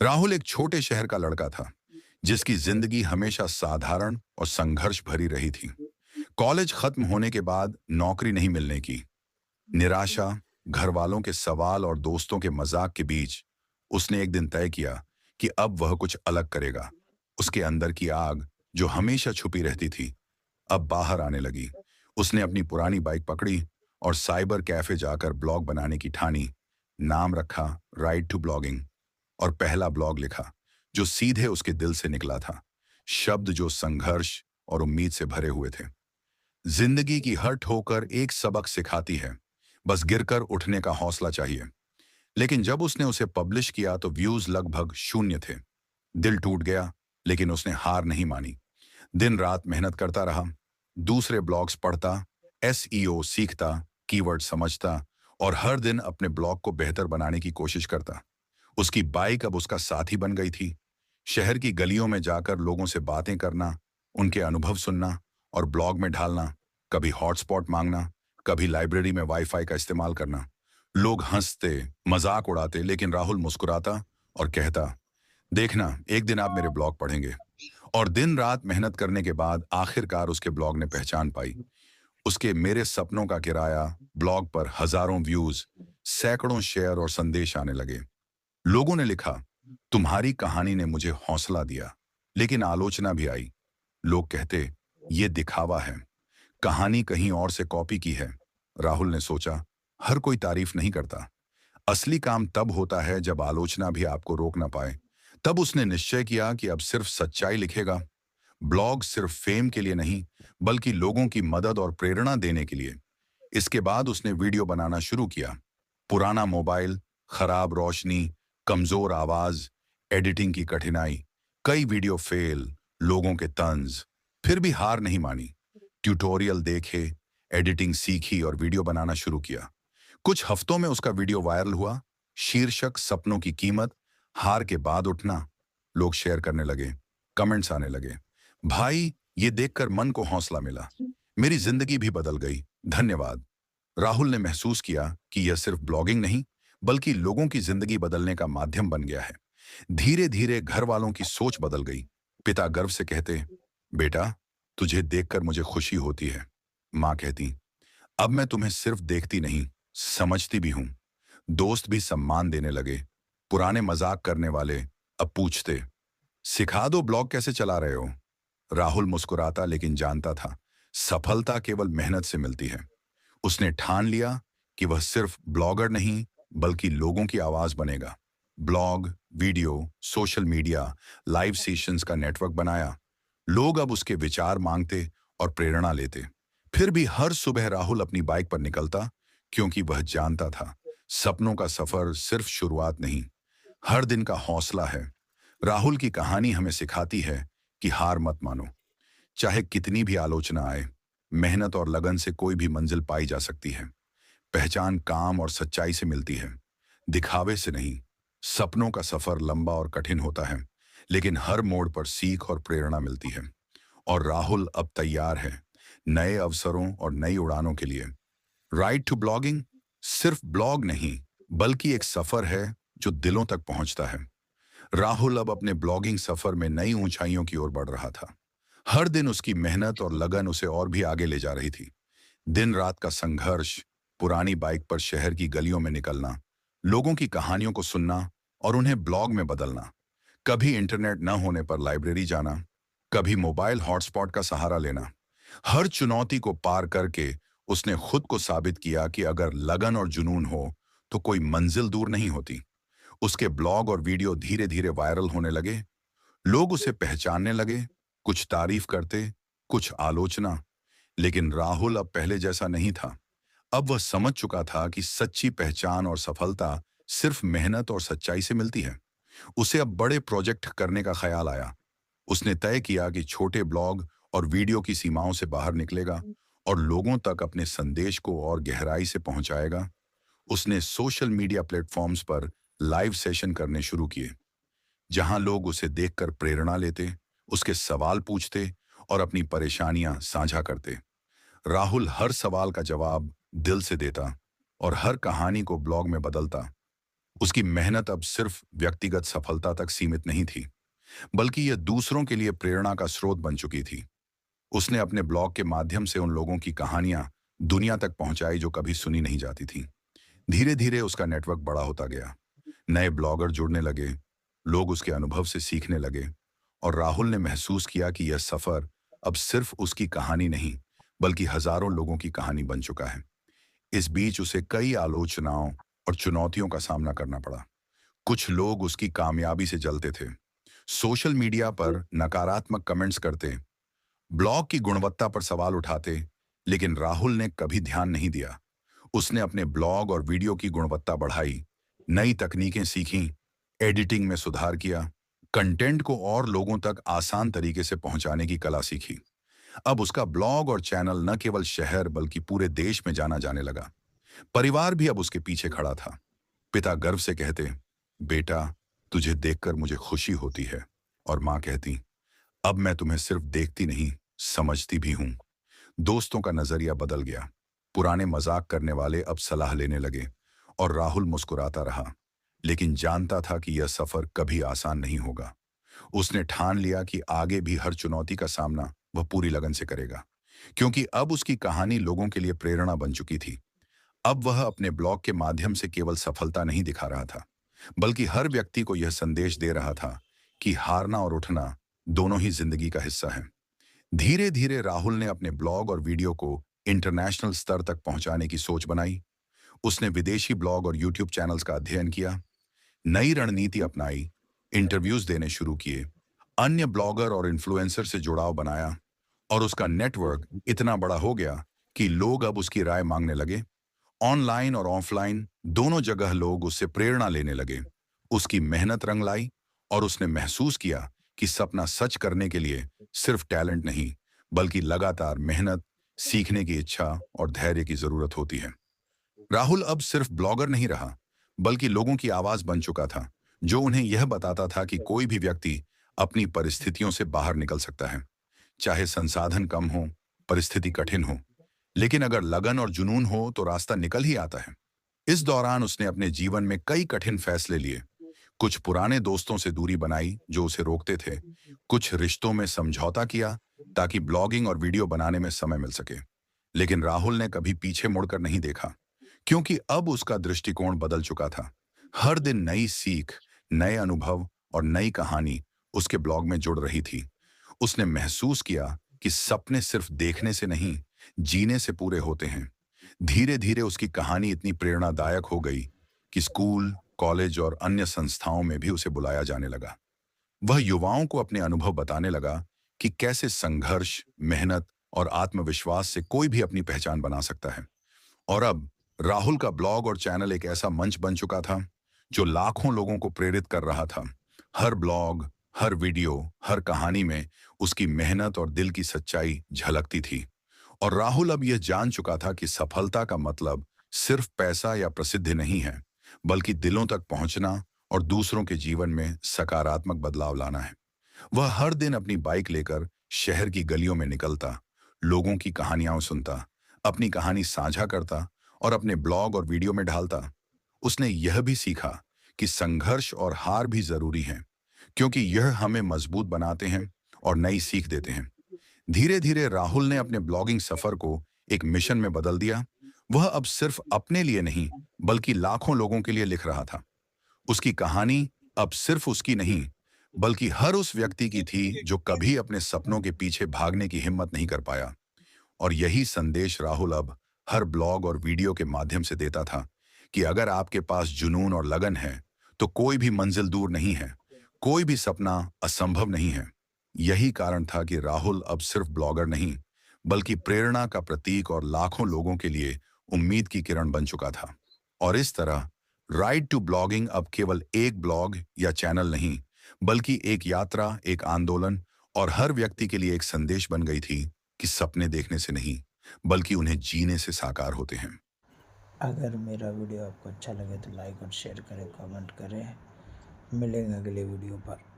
राहुल एक छोटे शहर का लड़का था जिसकी जिंदगी हमेशा साधारण और संघर्ष भरी रही थी। कॉलेज खत्म होने के बाद नौकरी नहीं मिलने की निराशा, घर वालों के सवाल और दोस्तों के मजाक के बीच उसने एक दिन तय किया कि अब वह कुछ अलग करेगा। उसके अंदर की आग जो हमेशा छुपी रहती थी अब बाहर आने लगी। उसने अपनी पुरानी बाइक पकड़ी और साइबर कैफे जाकर ब्लॉग बनाने की ठानी। नाम रखा राइड टू ब्लॉगिंग और पहला ब्लॉग लिखा जो सीधे उसके दिल से निकला था। शब्द जो संघर्ष और उम्मीद से भरे हुए थे। जिंदगी की हर ठोकर एक सबक सिखाती है, बस गिरकर उठने का हौसला चाहिए। लेकिन जब उसने उसे पब्लिश किया तो व्यूज लगभग शून्य थे। दिल टूट गया, लेकिन उसने हार नहीं मानी। दिन रात मेहनत करता रहा, दूसरे ब्लॉग्स पढ़ता, एसईओ सीखता, कीवर्ड समझता और हर दिन अपने ब्लॉग को बेहतर बनाने की कोशिश करता। उसकी बाइक अब उसका साथी बन गई थी। शहर की गलियों में जाकर लोगों से बातें करना, उनके अनुभव सुनना और ब्लॉग में ढालना। कभी हॉटस्पॉट मांगना, कभी लाइब्रेरी में वाईफाई का इस्तेमाल करना। लोग हंसते, मजाक उड़ाते, लेकिन राहुल मुस्कुराता और कहता, देखना एक दिन आप मेरे ब्लॉग पढ़ेंगे। और दिन रात मेहनत करने के बाद आखिरकार उसके ब्लॉग ने पहचान पाई। उसके मेरे सपनों का किराया ब्लॉग पर हजारों व्यूज, सैकड़ों शेयर और संदेश आने लगे। लोगों ने लिखा, तुम्हारी कहानी ने मुझे हौसला दिया। लेकिन आलोचना भी आई। लोग कहते, ये दिखावा है, कहानी कहीं और से कॉपी की है। राहुल ने सोचा, हर कोई तारीफ नहीं करता। असली काम तब होता है जब आलोचना भी आपको रोक ना पाए। तब उसने निश्चय किया कि अब सिर्फ सच्चाई लिखेगा। ब्लॉग सिर्फ फेम के लिए नहीं, बल्कि लोगों की मदद और प्रेरणा देने के लिए। इसके बाद उसने वीडियो बनाना शुरू किया। पुराना मोबाइल, खराब रोशनी, कमजोर आवाज, एडिटिंग की कठिनाई, कई वीडियो फेल, लोगों के तंज। फिर भी हार नहीं मानी। ट्यूटोरियल देखे, एडिटिंग सीखी और वीडियो बनाना शुरू किया। कुछ हफ्तों में उसका वीडियो वायरल हुआ। शीर्षक सपनों की कीमत, हार के बाद उठना। लोग शेयर करने लगे, कमेंट्स आने लगे। भाई, ये देखकर मन को हौसला मिला। मेरी जिंदगी भी बदल गई, धन्यवाद। राहुल ने महसूस किया कि यह सिर्फ ब्लॉगिंग नहीं, बल्कि लोगों की जिंदगी बदलने का माध्यम बन गया है। धीरे धीरे घर वालों की सोच बदल गई। पिता गर्व से कहते, बेटा, तुझे देखकर मुझे खुशी होती है। माँ कहती, अब मैं तुम्हें सिर्फ देखती नहीं, समझती भी हूं। दोस्त भी सम्मान देने लगे। पुराने मजाक करने वाले अब पूछते, सिखा दो ब्लॉग कैसे चला रहे हो। राहुल मुस्कुराता, लेकिन जानता था सफलता केवल मेहनत से मिलती है। उसने ठान लिया कि वह सिर्फ ब्लॉगर नहीं, बल्कि लोगों की आवाज बनेगा। Blog, video, social media, live sessions का नेटवर्क बनाया। लोग अब उसके विचार मांगते और प्रेरणा लेते। फिर भी हर सुबह राहुल अपनी बाइक पर निकलता, क्योंकि वह जानता था सपनों का सफर सिर्फ शुरुआत नहीं, हर दिन का हौसला है। राहुल की कहानी हमें सिखाती है कि हार मत मानो। चाहे कितनी भी आलोचना आए, मेहनत और लगन से कोई भी मंजिल पाई जा सकती है। पहचान काम और सच्चाई से मिलती है, दिखावे से नहीं। सपनों का सफर लंबा और कठिन होता है, लेकिन हर मोड़ पर सीख और प्रेरणा मिलती है। और राहुल अब तैयार है नए अवसरों और नई उड़ानों के लिए। राइड टू ब्लॉगिंग सिर्फ ब्लॉग नहीं, बल्कि एक सफर है जो दिलों तक पहुंचता है। राहुल अब अपने ब्लॉगिंग सफर में नई ऊंचाइयों की ओर बढ़ रहा था। हर दिन उसकी मेहनत और लगन उसे और भी आगे ले जा रही थी। दिन रात का संघर्ष, पुरानी बाइक पर शहर की गलियों में निकलना, लोगों की कहानियों को सुनना और उन्हें ब्लॉग में बदलना। कभी इंटरनेट न होने पर लाइब्रेरी जाना, कभी मोबाइल हॉटस्पॉट का सहारा लेना। हर चुनौती को पार करके उसने खुद को साबित किया कि अगर लगन और जुनून हो तो कोई मंजिल दूर नहीं होती। उसके ब्लॉग और वीडियो धीरे धीरे वायरल होने लगे। लोग उसे पहचानने लगे, कुछ तारीफ करते, कुछ आलोचना। लेकिन राहुल अब पहले जैसा नहीं था। अब वह समझ चुका था कि सच्ची पहचान और सफलता सिर्फ मेहनत और सच्चाई से मिलती है। उसे अब बड़े प्रोजेक्ट करने का ख्याल आया। उसने तय किया कि छोटे ब्लॉग और वीडियो की सीमाओं से बाहर निकलेगा और लोगों तक अपने संदेश को और गहराई से पहुंचाएगा। उसने सोशल मीडिया प्लेटफॉर्म्स पर लाइव सेशन करने शुरू किए, जहां लोग उसे देखकर प्रेरणा लेते, उसके सवाल पूछते और अपनी परेशानियां साझा करते। राहुल हर सवाल का जवाब दिल से देता और हर कहानी को ब्लॉग में बदलता। उसकी मेहनत अब सिर्फ व्यक्तिगत सफलता तक सीमित नहीं थी, बल्कि यह दूसरों के लिए प्रेरणा का स्रोत बन चुकी थी। उसने अपने ब्लॉग के माध्यम से उन लोगों की कहानियां दुनिया तक पहुंचाई जो कभी सुनी नहीं जाती थी। धीरे धीरे उसका नेटवर्क बड़ा होता गया। नए ब्लॉगर जुड़ने लगे, लोग उसके अनुभव से सीखने लगे, और राहुल ने महसूस किया कि यह सफर अब सिर्फ उसकी कहानी नहीं, बल्कि हजारों लोगों की कहानी बन चुका है। इस बीच उसे कई आलोचनाओं और चुनौतियों का सामना करना पड़ा। कुछ लोग उसकी कामयाबी से जलते थे, सोशल मीडिया पर नकारात्मक कमेंट्स करते, ब्लॉग की गुणवत्ता पर सवाल उठाते, लेकिन राहुल ने कभी ध्यान नहीं दिया। उसने अपने ब्लॉग और वीडियो की गुणवत्ता बढ़ाई, नई तकनीकें सीखीं, एडिटिंग में सुधार किया, कंटेंट को और लोगों तक आसान तरीके से पहुंचाने की कला सीखी। अब उसका ब्लॉग और चैनल न केवल शहर बल्कि पूरे देश में जाना जाने लगा। परिवार भी अब उसके पीछे खड़ा था। पिता गर्व से कहते, बेटा, तुझे देखकर मुझे खुशी होती है। और माँ कहती, अब मैं तुम्हें सिर्फ देखती नहीं, समझती भी हूं। दोस्तों का नजरिया बदल गया। पुराने मजाक करने वाले अब सलाह लेने लगे, और राहुल मुस्कुराता रहा, लेकिन जानता था कि यह सफर कभी आसान नहीं होगा। उसने ठान लिया कि आगे भी हर चुनौती का सामना वह पूरी लगन से करेगा, क्योंकि अब उसकी कहानी लोगों के लिए प्रेरणा बन चुकी थी। अब वह अपने ब्लॉग के माध्यम से केवल सफलता नहीं दिखा रहा था, बल्कि हर व्यक्ति को यह संदेश दे रहा था कि हारना और उठना दोनों ही जिंदगी का हिस्सा है। धीरे धीरे राहुल ने अपने ब्लॉग और वीडियो को इंटरनेशनल स्तर तक पहुंचाने की सोच बनाई। उसने विदेशी ब्लॉग और यूट्यूब चैनल्स का अध्ययन किया, नई रणनीति अपनाई, इंटरव्यूज देने शुरू किए, अन्य ब्लॉगर और इन्फ्लुएंसर से जुड़ाव बनाया, और उसका नेटवर्क इतना बड़ा हो गया कि लोग अब उसकी राय मांगने लगे। ऑनलाइन और ऑफलाइन दोनों जगह लोग उससे प्रेरणा लेने लगे। उसकी मेहनत रंग लाई, और उसने महसूस किया कि सपना सच करने के लिए सिर्फ टैलेंट नहीं, बल्कि लगातार मेहनत, सीखने की इच्छा और धैर्य की जरूरत होती है। राहुल अब सिर्फ ब्लॉगर नहीं रहा, बल्कि लोगों की आवाज बन चुका था, जो उन्हें यह बताता था कि कोई भी व्यक्ति अपनी परिस्थितियों से बाहर निकल सकता है। चाहे संसाधन कम हो, परिस्थिति कठिन हो, लेकिन अगर लगन और जुनून हो तो रास्ता निकल ही आता है। इस दौरान उसने अपने जीवन में कई कठिन फैसले लिए। कुछ पुराने दोस्तों से दूरी बनाई जो उसे रोकते थे, कुछ रिश्तों में समझौता किया ताकि ब्लॉगिंग और वीडियो बनाने में समय मिल सके। लेकिन राहुल ने कभी पीछे मुड़कर नहीं देखा, क्योंकि अब उसका दृष्टिकोण बदल चुका था। हर दिन नई सीख, नए अनुभव और नई कहानी उसके ब्लॉग में जुड़ रही थी। उसने महसूस किया कि सपने सिर्फ देखने से नहीं, जीने से पूरे होते हैं। धीरे धीरे उसकी कहानी इतनी प्रेरणादायक हो गई कि स्कूल, कॉलेज और अन्य संस्थाओं में भी उसे बुलाया जाने लगा। वह युवाओं को अपने अनुभव बताने लगा कि कैसे संघर्ष, मेहनत और आत्मविश्वास से कोई भी अपनी पहचान बना सकता है। और अब राहुल का ब्लॉग और चैनल एक ऐसा मंच बन चुका था जो लाखों लोगों को प्रेरित कर रहा था। हर ब्लॉग, हर वीडियो, हर कहानी में उसकी मेहनत और दिल की सच्चाई झलकती थी। और राहुल अब यह जान चुका था कि सफलता का मतलब सिर्फ पैसा या प्रसिद्धि नहीं है, बल्कि दिलों तक पहुंचना और दूसरों के जीवन में सकारात्मक बदलाव लाना है। वह हर दिन अपनी बाइक लेकर शहर की गलियों में निकलता, लोगों की कहानियां सुनता, अपनी कहानी साझा करता और अपने ब्लॉग और वीडियो में ढालता। उसने यह भी सीखा कि संघर्ष और हार भी जरूरी हैं, क्योंकि यह हमें मजबूत बनाते हैं और नई सीख देते हैं। धीरे धीरे राहुल ने अपने ब्लॉगिंग सफर को एक मिशन में बदल दिया। वह अब सिर्फ अपने लिए नहीं, बल्कि लाखों लोगों के लिए लिख रहा था। उसकी कहानी अब सिर्फ उसकी नहीं, बल्कि हर उस व्यक्ति की थी जो कभी अपने सपनों के पीछे भागने की हिम्मत नहीं कर पाया। और यही संदेश राहुल अब हर ब्लॉग और वीडियो के माध्यम से देता था कि अगर आपके पास जुनून और लगन है, तो कोई भी मंजिल दूर नहीं है, कोई भी सपना असंभव नहीं है। यही कारण था कि राहुल अब सिर्फ ब्लॉगर नहीं, बल्कि प्रेरणा का प्रतीक और लाखों लोगों के लिए उम्मीद की किरण बन चुका था। और इस तरह राइड टू ब्लॉगिंग अब केवल एक ब्लॉग या चैनल नहीं, बल्कि एक यात्रा, एक आंदोलन और हर व्यक्ति के लिए एक संदेश बन गई थी कि सपने देखने से नहीं, बल्कि उन्हें जीने से साकार होते हैं। अगर मेरा वीडियो आपको अच्छा लगे तो लाइक और शेयर करें, कमेंट करें। मिलेंगे अगले वीडियो पर।